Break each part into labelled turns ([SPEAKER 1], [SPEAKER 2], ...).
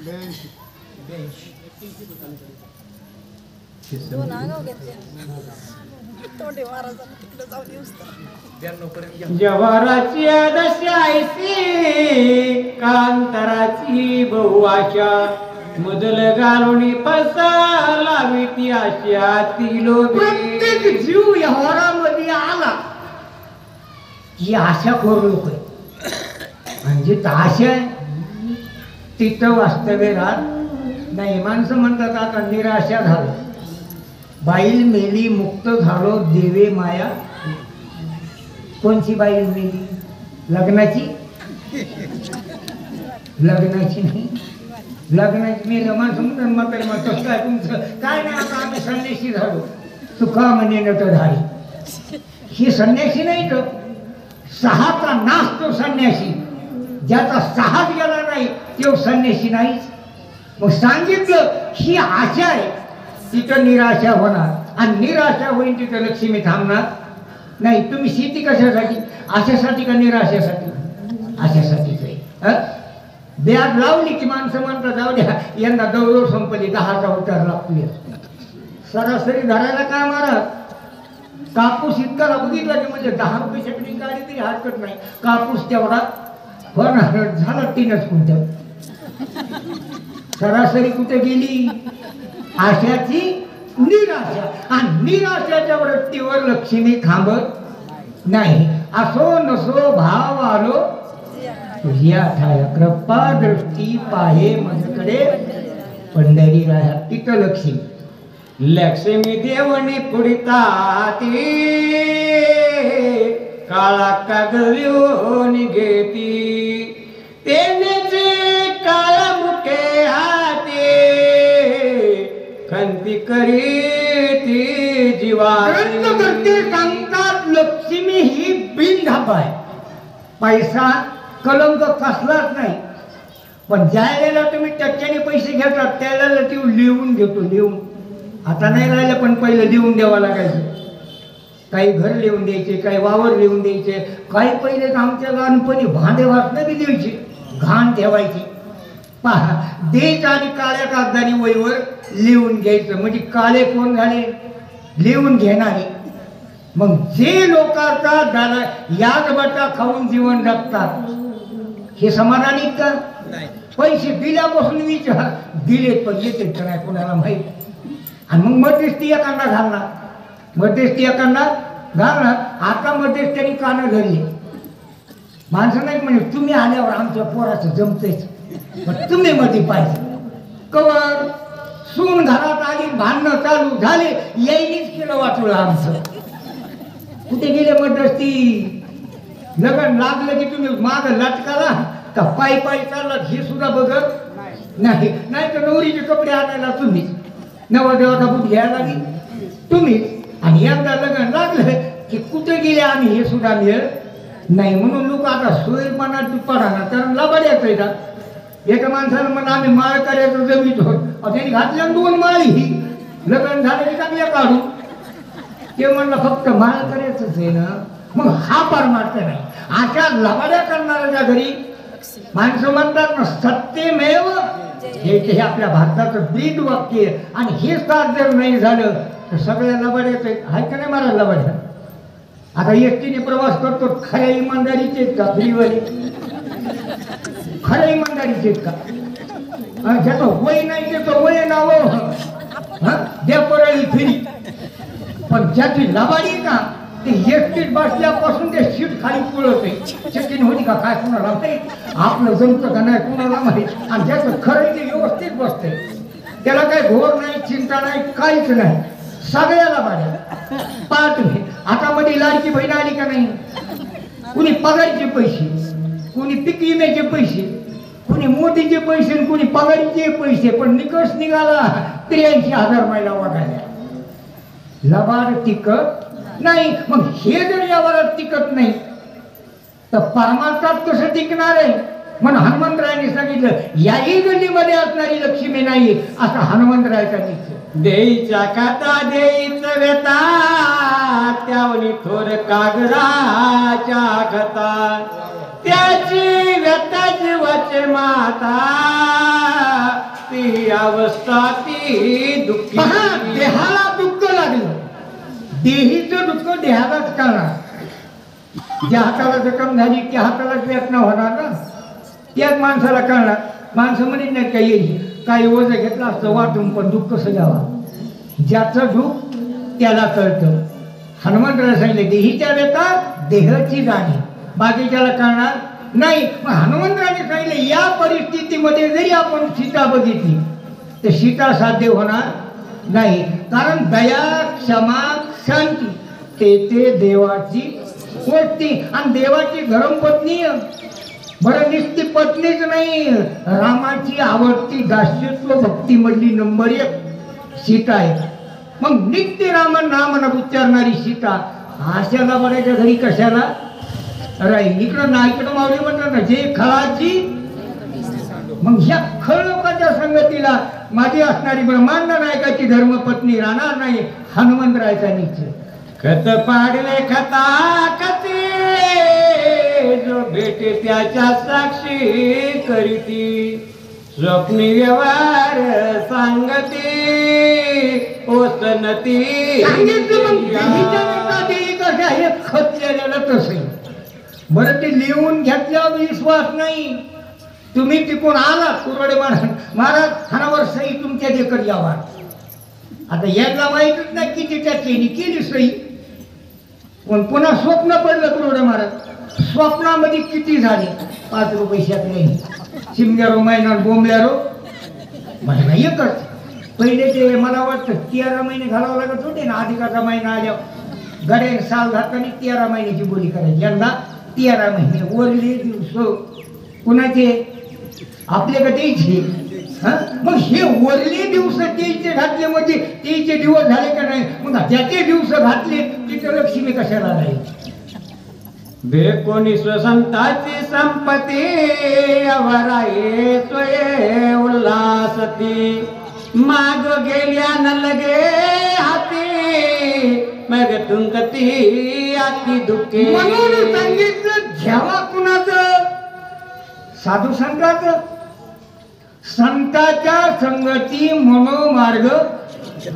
[SPEAKER 1] दोन आगाव घेतले तोंडे महाराजांना तिकडे जाऊन येऊस
[SPEAKER 2] जवाराची दशायसी कांतराची बहु आशा मुदल घालून पसा लावी ती आशा ती लोभी.
[SPEAKER 3] प्रत्येक जीव या वरामध्ये आला ही आशा करू नको. म्हणजे आशा आहे तिथं वास्तव्य राहत नाही. माणसं म्हणतात आता निराशा झालं, बाईल मेली मुक्त झालो देवे माया. कोणची बाईल मेली? लग्नाची? लग्नाची नाही, लग्नाची मेलं माणसं म्हणतात म्हातारी म्हणतात काय तुमचं काय नाही आता आम्ही संन्यासी झालो. तुका म्हणे नटधारी. ही संन्यासी नाही तो, सहाचा नाश तो संन्यासी. ज्याचा सहाच गेला नाही तो संन्यासी नाहीच. मग सांगितलं ही आशा आहे तिथं निराशा होणार आणि निराशा होईल तिथं लक्ष्मी थांबणार नाही. तुम्ही शेती कशासाठी? आशासाठी का निराशासाठी? आशासाठीच आहे. ब्याज लावली की माणसं म्हणतात जाऊ द्या यंदा दौड संपली 10चा उतार लागतो. सरासरी धरायला काय मारा कापूस इतका बघितला की म्हणजे 10 रुपये गाडी तरी हरकत नाही. कापूस तेवढा होणार झाला 3च क्विंटल. सरासरी कुठे गेली? आशाची निराशा. आणि निराशाच्या वृत्तीवर लक्ष्मी थांबत नाही. असो नसो भाव आलो तुझ्या ठाया कृपा दृष्टी पाहे माझ्याकडे पंढरी राया. तिथं लक्ष्मी.
[SPEAKER 2] लक्ष्मी देवणी पुढता ती काळा कागविऊन घेती तेनेचे काळा मुके हाते खंती करीती जीवा.
[SPEAKER 3] सांगतात लक्ष्मी ही बिनधाप आहे. पैसा कलंक कसलाच नाही. पण ज्या वेळेला तुम्ही टक्क्याने पैसे घेतात त्यावेळेला ती लिहून घेतो. लिहून आता नाही राहिलं पण पहिलं लिहून द्यावं लागायचं. काही घर लिहून द्यायचे, काही वावर लिहून द्यायचे. काही पहिले आमच्या लहानपणी भांडे वाचणं बी द्यायचे, घाण ठेवायची. पहा देश आणि काळ्या कागदाने वहीवर लिहून घ्यायचं. म्हणजे काळे कोण झाले? लिहून घेणारे. मग जे लोकांचा याच बटा खाऊन जीवन जगतात हे समाधानी का? पैसे दिल्यापासून विचार दिले पण येते का नाही कोणाला माहीत. आणि मग मध्यस्थी एखादा घालणार, मध्यस्थी एखादा घालणार. आता मध्यस्थ्याने कानं धरले. माणसं नाही म्हणजे तुम्ही आल्यावर आमच्या पोराचं जमतेच पण तुम्ही मध्ये पाहिजे. कवर सून घरात आली भांडणं चालू झाले यायनीच केलं वाटलं आमचं. कुठे गेले मध्यस्थी? लग्न लागलं की तुम्ही माग लटकाला का पायी पायी चालला हे सुद्धा बघत नाही. नाही तर नवरीचे कपडे आणायला तुम्हीच, नवरदेवाचा बूट घ्यायला लागली तुम्हीच. आणि एकदा लग्न लागलं की कुठे गेले आम्ही हे सुद्धा मिळत नाही. म्हणून लोक आता सोयीपणात पडा तर लबाड्याच आहे का. एका माणसाला म्हणून आम्ही माळ करायचं जमीत होत त्यांनी घातल्या 2 माळी ही लग्न झालं की चांगल्या काढू. ते म्हणलं फक्त माळ करायचंच आहे ना. मग हा परमार्थ नाही. अशा लबाड्या करणाऱ्या घरी माणसं म्हणतात ना सत्यमेव हे आपल्या भारताचं ब्रीद वाक्य आहे. आणि हे साथ जर नाही झालं तर सगळ्या लबाड्याच आहे का नाही मला लबाड्या. आता एसटीने प्रवास करतो खऱ्या इमानदारीचे का फ्रीवाले? खऱ्या इमानदारीचे का? ज्याचं वय नाही त्याचं वय नाव द्या परळी फिरी. पण ज्याची लबाडी का ते एसटीत बसल्यापासून ते सीट खाली पुळत आहे. चेकिंग होती का काय कोणाला माहीत, आपलं जमतं का नाही कोणाला माहीत. आणि ज्याचं खरं ते व्यवस्थित बसते त्याला काही घोर नाही, चिंता नाही, काहीच नाही. सगळ्याला बाड्या पाठ. आता मध्ये लाडकी बहीण आली का नाही? कुणी पगारीचे पैसे, कुणी पीक विम्याचे पैसे, कुणी मोदीचे पैसे, कुणी पगारीचे पैसे. पण निकष निघाला 83,000 महिला वागायला. लबाड टिकत नाही. मग हे जर यावर टिकत नाही तर परमार्थात कसं टिकणार आहे? म्हणून हनुमंतरायाने सांगितलं याही गल्लीमध्ये असणारी लक्ष्मी नाही असं हनुमंतरायाचा निश्चय.
[SPEAKER 2] देईच्या खाता देईच व्यता त्यावली थोर कागराच्या खता त्याची व्यथा जीवाचे माता अवस्था ती दुःखी.
[SPEAKER 3] पहा, देहाला दुःख लागलं, देहीचं दुःख देहालाच कळणार. ज्या हाताला जखम झाली त्या हातालाच वेदना होणार ना, त्याच माणसाला कळणार. माणसं म्हणत नाही काही येईल काही ओझं घेतलं असतं वाटून, पण दुःख कसं द्यावा. ज्याचं दुःख त्याला कळतं. हनुमंतराय सांगितले देहीच्या व्यथा देहाची जाणीव, बाकीच्याला कळणार नाही. मग हनुमंतराने सांगितले या परिस्थितीमध्ये जरी आपण सीता बघितली तर सीता साध्य होणार नाही. कारण दया क्षमा शांती ते देवाची गोष्टी. आणि देवाची धर्मपत्नी बरं नुसती पत्नीच नाही, रामाची आवडती दास्यत्व भक्तीमधली नंबर 1 सीता आहे. मग नित्य रामन रामन उच्चारणारी सीता आशाला बऱ्याच्या घरी कशाला राहील. इकडं ना इकडं मावली म्हणतात ना जे खळाची. मग ह्या खळ लोकांच्या संगतीला माझी असणारी ब्रह्मांड नायकाची धर्मपत्नी राहणार नाही. हनुमंतरायचा निश्चय.
[SPEAKER 2] खत पाडले खता कथे जो भेटे त्याच्या साक्षी करीती. स्वप्नी व्यवहार सांगते ओसनती.
[SPEAKER 3] सांगितलं मग देहीच्या व्यथा देही कशा हे खत लिहिलेलं तसं. बरं ते लिहून घेतल्यावर विश्वास नाही. तुम्ही तिकून आला कुरडे महाराज खानावर सही तुमच्या देखत यावा. आता याला माहीतच नाही किती टक्केनी केली सही. पण पुन्हा स्वप्न पडलं कुरडे महाराज. स्वप्नामध्ये किती झाले 5 रुपये नाही. शिमग्यारो महिना बोंबल्यारो महिना एकच. पहिले ते मला वाटतं 13 महिने घालावं लागत होते ना. अधिकाचा महिना आल्यावर गडे साल घातल्याने 13 महिन्याची बोली करायची. यंदा 13 महिने वरले दिवस कुणाचे आपल्याकडे द्यायचे. मग हे वरले दिवस द्यायचे घातले म्हणजे त्याचे दिवस झाले का नाही. मग ज्याचे दिवस घातले तिथे लक्ष्मी कशाला राहील.
[SPEAKER 2] बेकोणी स्वसंताची संपत्ती अवराये सोये उल्हासती. माग गेल्या न लगे हाती मग तुंकती आती दुःखे.
[SPEAKER 3] म्हणून सांगितलं घ्यावा कुणाचं साधू संताचं. संताच्या संगती मनोमार्ग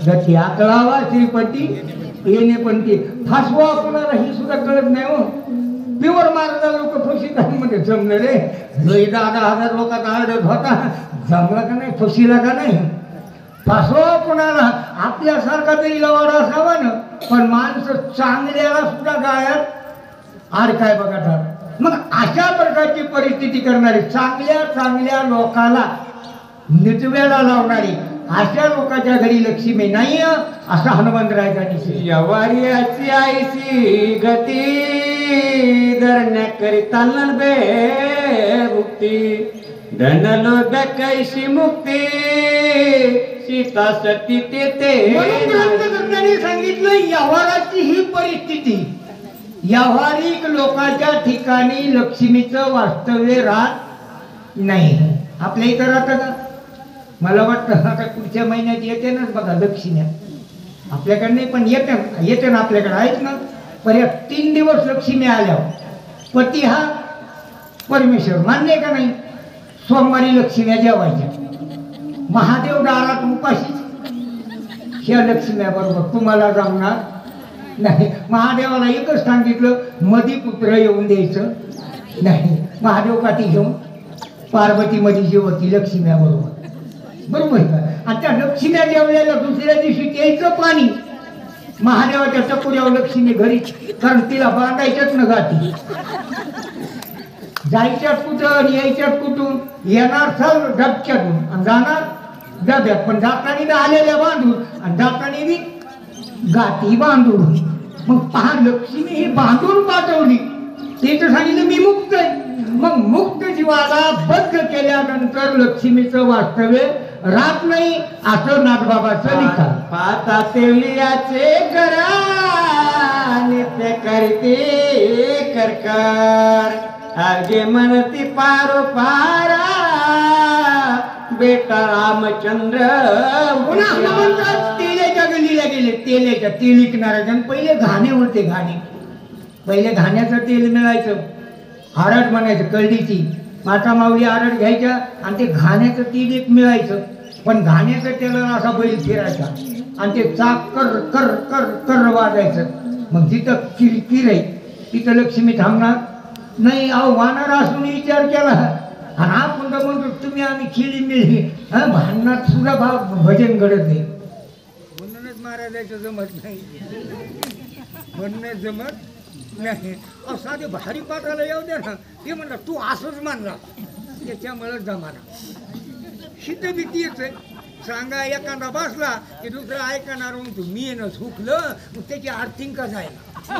[SPEAKER 3] गती. आकळावा श्रीपती येणे पण ते फासवा कुणाला ही सुद्धा कळत नाही. हो प्युअर मार्गाला लोक फशीत मध्ये जमलं रे. 10,000 लोकांचा आर्डर होता जमला का नाही फशीला का नाही. फासवा कुणाला आपल्यासारखा तरी लवाड असावा ना. पण माणसं चांगल्याला सुद्धा गाळ्यात आड काय बघा. मग अशा प्रकारची परिस्थिती करणारी चांगल्या लोकाला निटव्याला लावणारी अशा लोकांच्या घरी लक्ष्मी नाही असा हनुमंतरायचा निश्चय.
[SPEAKER 2] यवारियाची आईची गती धरण्या करिता बे मुक्ती. धनलो कैशी मुक्ती सीता सती ते.
[SPEAKER 3] म्हणून ग्रंथकर्त्यांनी सांगितलं व्यवहाराची ही परिस्थिती. व्यावहारिक लोकांच्या ठिकाणी लक्ष्मीचं वास्तव्य राहत नाही. आपल्या इथं राहतं का. मला वाटतं आता पुढच्या महिन्यात येते ना बघा लक्ष्मी. आपल्याकडे नाही पण येते ना आपल्याकडे आहेत ना. पर्याय 3 दिवस लक्ष्मी आल्यावर पती हा परमेश्वर मान्य का नाही. सोमवारी लक्ष्म्या जेवायच्या. महादेव दारात उपाशी ह्या लक्ष्म्या बरोबर तुम्हाला जमणार नाही. महादेवाला एकच सांगितलं मधी पुत्र येऊन द्यायचं नाही. महादेव काठी घेऊन पार्वती मध्ये जेवती लक्ष्म्या बरोबर. बरोबर का. आणि त्या लक्ष्म्या जेवल्याला दुसऱ्या दिवशी त्याचं पाणी महादेवाच्या टपुऱ्यावर लक्ष्मी घरी. कारण तिला बांधायच्याच न गाठी. जायच्यात कुठं यायच्यात कुठून. येणार चाल डबक्यातून आणि जाणार डब्यात. पण जाताना आलेल्या बांधून आणि जाताना बी गाठी बांधून. मग पहा लक्ष्मी ही बांधून पाठवली. ते तर सांगितलं मी मुक्त आहे. मग मुक्त जीवाला बद्ध केल्यानंतर लक्ष्मीचं वास्तव्य राहत नाही असं नाथबाबाचं लिखाण.
[SPEAKER 2] पाता तेलियाचे करा नित्य करते करकर. आगे म्हणती पारा बेटा रामचंद्र.
[SPEAKER 3] पुन्हा हनुमंत तेल्याच्या गलीला गेले. तेल्याच्या तेल विकणाऱ्या पहिले घाणे होते. घाणे पहिले घाण्याचं तेल मिळायचं. आरड म्हणायचं कळडीची. माता माऊली आरड घ्यायच्या आणि ते घाण्याचं तेल एक मिळायचं. पण घाण्याचं टेलर असा बैल फिरायचा आणि ते चाक कर कर कर कर वाजायचं. मग जिथं किरकिर आहे तिथं लक्ष्मी थांबणार नाही. अहो वानर असून विचार केला आणि आपण तर म्हणतो तुम्ही आम्ही खेळी मिळली भांडणात सुद्धा भजन घडत नाही. म्हणूनच महाराजाचं जमत नाही, म्हणूनच जमत नाही. साधे भारी पाठाला येऊ द्या ना, ते म्हणलं तू असंच मानला त्याच्यामुळं जमाना सिद्ध भीती येते. सांगा एखादा बसला की दुसरं ऐकणार म्हणतो मी येणं चुकलं, मग त्याची आर्थिंग का जायला,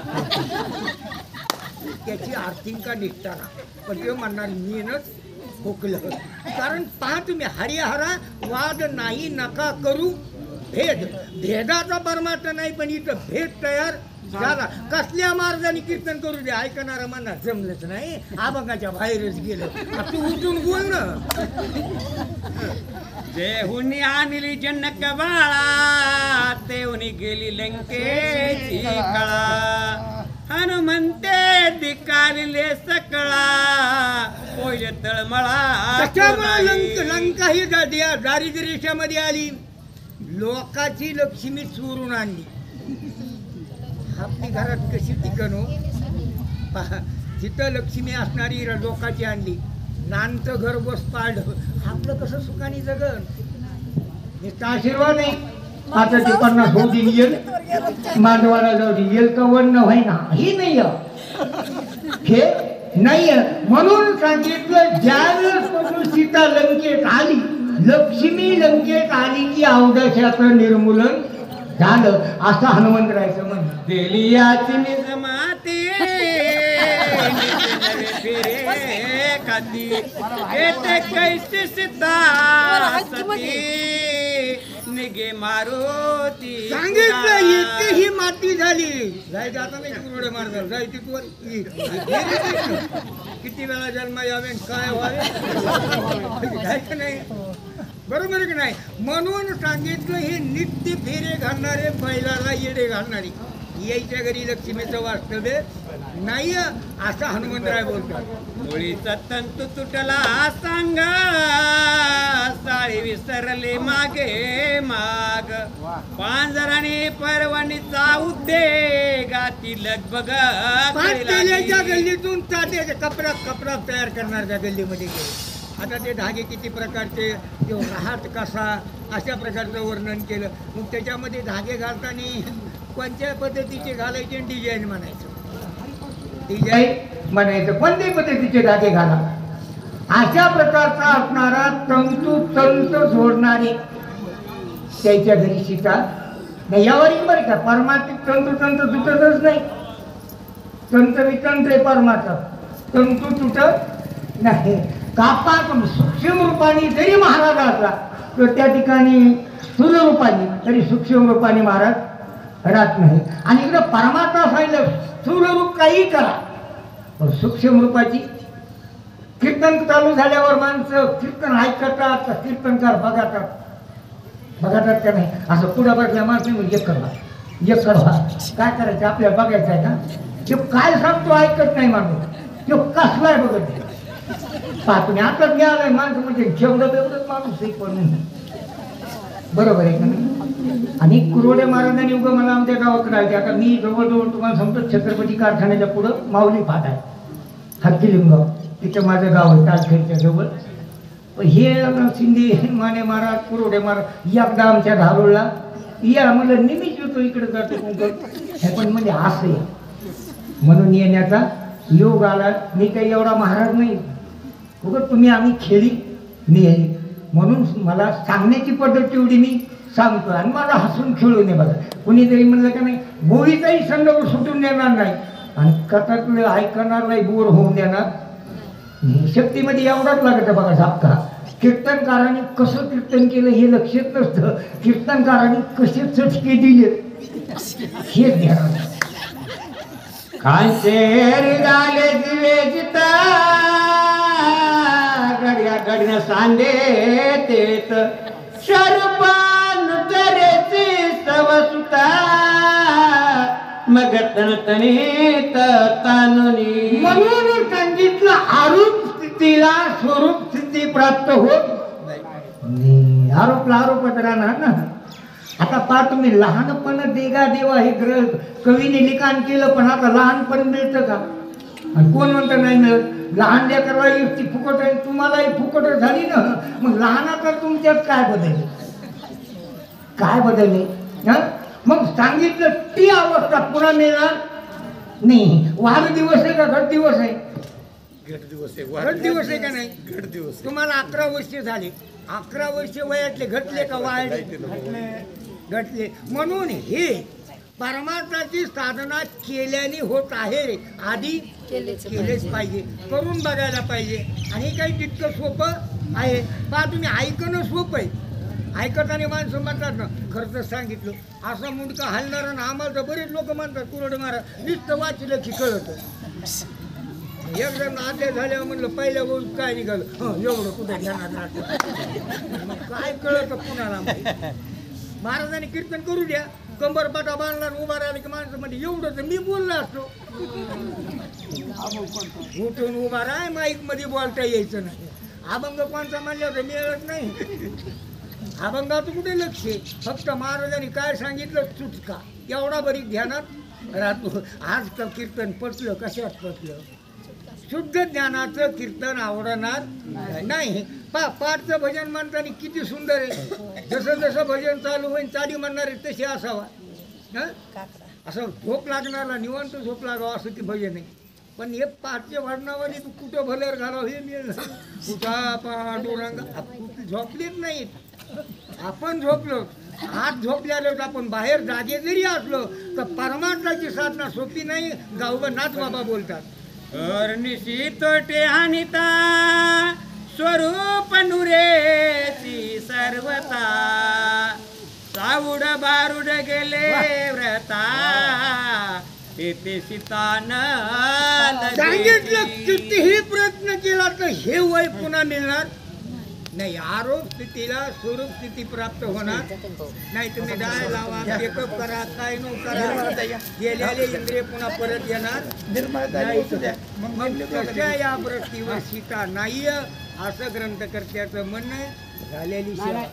[SPEAKER 3] त्याची आर्थिंग का निघताना. पण ते म्हणणार मी येणंच हुकलं. कारण पहा तुम्ही हरिहरा वाद नाही नका करू भेद. भेदाचा परमार्थ नाही, पण इथं भेद तयार झाला. कसल्या मार्गाने कीर्तन करू दे, ऐकणारा म्हणा जमलंच नाही, अभंगाच्या बाहेरच गेलं. तू उठून बोल ना.
[SPEAKER 2] जेहुनी आणली जनक बाळा, तेहुनी गेली लंकेची कळा. हनुमंते दिकारिले सकळा, पोय तळमळा.
[SPEAKER 3] त्याच्यामुळे लंका ही दारिद्र्यामध्ये आली. लोकाची लक्ष्मी चोरून आणली. आपली घरात कशी टिकणो पहा, जिथं लक्ष्मी असणारी लोकाची आणली. नानचं घर बस पाडलं, आपलं कसं सुखाने जगन. नुसता आशीर्वाद नाही. आता ते 50 होती येईल मांडवाला जाऊ दे, येईल का वर्ण व्हायना ही नाही हे नाही. म्हणून सांगितलं ज्यावेळेस सीता लंकेत आली, लक्ष्मी लंकेत आली की अवदशाचं निर्मूलन झालं असं हनुमंतरायचं म्हणणं.
[SPEAKER 2] देलियाची निजमाती खाती येते कैसी सीता सती निगे मारुती.
[SPEAKER 3] सांगितलं इतकी ही माती झाली. जायचं आता नाही कुरडे मारणार, जायची तू किती वेळा जन्म यावे काय व्हावे जायचं नाही. बरोबर की नाही. म्हणून सांगितलं हे नित्य फेरे घालणारे, बैलाला येडे घालणारी. यायच्या घरी लक्ष्मीचं वास्तव्य नाही असं हनुमंतराय बोलतात.
[SPEAKER 2] मुळीचा तंतू तुटला सांग, साळी विसरले मागे माग. पांजराने परवानीचा उद्देगाती लगबग.
[SPEAKER 3] पाचलेच्या गल्लीतून तात्याच्या कपडा तयार करणार त्या गल्लीमध्ये गेले. आता ते धागे किती प्रकारचे, तो राहत कसा, अशा प्रकारचं वर्णन केलं. मग त्याच्यामध्ये धागे घालताना कोणत्या पद्धतीचे घालायचे, डिझाईन म्हणायचं, डिझाईन म्हणायचं कोणत्याही पद्धतीचे धागे घाला. अशा प्रकारचा असणारा तंत जोडणारे त्याच्या घरी सीता नाही. यावर बरं का परमात्मिक तंतू तुटतच नाही. तंत्र वितंत्र आहे परमात्मा, तंतू तुटत नाही. कापात सूक्ष्म रूपाने जरी महाराज असला तर त्या ठिकाणी स्थूल रूपाने तरी सूक्ष्म रूपाने महाराज राहत नाही. आणि इकडं परमात्मा सांगितलं स्थूल रूप काही करा, पण सूक्ष्म रूपाची कीर्तन चालू झाल्यावर माणसं कीर्तन ऐकतात, कीर्तनकार बघतात का नाही. असं पुढं बघल्या माणसं एक करवा काय करायचं आपल्याला बघायचं आहे का. तो काय सांगतो ऐकत नाही माणूस, तो कसलाय बघत नाही. तुम्ही आता मिळालाय माणसं म्हणजे जेवढं तेवढंच माणूस आहे. पण बरोबर आहे का नाही. आणि कुरोडे महाराजांनी उगं मला आमच्या गावाकडे आले. आता मी जवळजवळ तुम्हाला सांगतो छत्रपती कारखान्याच्या पुढं माऊली फाट आहे, हत्तीलिंगाव, तिथं माझं गाव आहे तालखेडच्या जवळ. हे शिंदे माने महाराज कुरोडे महाराज एकदा आमच्या धारोळला या म्हणलं निमित्त येतो इकडे जातो हे पण म्हणजे असं आहे म्हणून येण्याचा योग आला. मी काही एवढा महाराज नाही, उगत तुम्ही आम्ही खेळी नेली म्हणून मला सांगण्याची पद्धत तेवढी मी सांगतो. आणि मला हसून खेळू नये बघा. कुणीतरी म्हणलं का नाही गोळीचाही संदर्भ सुटून देणार नाही आणि कथातलं ऐकणार नाही, बोर होऊन देणार. शक्तीमध्ये एवढाच लागत बघा झपका. कीर्तनकारांनी कसं कीर्तन केलं हे लक्षात नसतं, कीर्तनकारांनी कसे चटके दिले हे ध्यान.
[SPEAKER 2] खांचेर झाले दिवे जिता गड्या सांदे तेत शरपान तरेचे सवसुता मग तनतनीत तानुनी.
[SPEAKER 3] म्हणून सांगितलं आरूप स्थितीला स्वरूप स्थिती प्राप्त होत नाही. आरोपच राहणार ना. आता पहा तुम्ही लहानपण देगा देवा हे कवीने लिखाण केलं, पण आता लहानपण मिळतं का? आणि कोण म्हणतं नाही मिळत? लहान लेकरला युक्ती फुकट आहे, तुम्हालाही फुकट झाली ना. मग लहानाचा तुमच्यात काय बदलले? मग सांगितलं ती अवस्था पुन्हा मिळणार नाही. वाढदिवस आहे का घट दिवस आहे? घट दिवस आहे का नाही? घट दिवस. तुम्हाला 11 वर्ष झाले, 11 वर्ष वयातले घटले का वाढले? घटले. म्हणून हे परमार्थाची साधना केल्याने होत आहे. आधी केलेच पाहिजे, करून बघायला पाहिजे. आणि काही तितकं सोपं आहे. पहा तुम्ही, ऐकणं सोपं आहे. ऐकताना माणसं म्हणतात ना, खरं सांगितलं असं मुंडका हलणार ना. आम्हाला तर बरेच लोक म्हणतात कुरड मारा, नुसतं वाचलं की कळत. एकदम आदल्या झाल्यावर म्हणलं पहिल्या गोष्ट काय निघालं, एवढं कुठे ध्यानात राहतं, काय कळत कुणाला. महाराजांनी कीर्तन करू द्या, कंबरपाटा बांधला उभा राहिला की माणसं म्हणजे एवढं तर मी बोललो असतो. उठून उभा राह, माईक मध्ये बोलता यायचं नाही. अभंग कोणता म्हणलं होतं मिळत नाही. अभंगाचं कुठे लक्ष आहे? फक्त महाराजांनी काय सांगितलं चुटका, एवढा बरी ध्यानात राहतो. आज तर कीर्तन पटलं, कशात पटलं? शुद्ध ज्ञानाचं कीर्तन आवडणार नाही. पाठचं भजन म्हणताना किती सुंदर आहे. जसं जसं भजन चालू होईल चाली म्हणणार आहे तसे असावा. असं झोप लागणारा निवांत झोप लागावं असं ती भजन आहे. पण हे पाठच्या भजनावाली तू कुठं भलेर घालावं हे मिळलं. कुठा पांडुरंग झोपलीच नाहीत. आपण झोपलो, आज झोपल्यालो आपण बाहेर जागे जरी असलो तर परमार्थाची साधना सोपी नाही. गावभर नाथ बाबा बोलतात,
[SPEAKER 2] निशित टेहानिता स्वरूप नुरेची सर्वता, साऊड बारूड गेले व्रता, तेथे सीतान
[SPEAKER 3] सांगितलं कितीही प्रयत्न केला तर हे वय पुन्हा मिळणार नाही. आरोप स्थितीला स्वरूप स्थिती प्राप्त होणार नाही. तुम्ही डाय लावा, मेकअप करा, काय नो करा, गेलेले इंद्रिय पुन्हा परत येणार नाही. मग कशा या वृत्तीवर सीता नाही असं ग्रंथकर्त्याचं म्हणणं झालेली सेवा.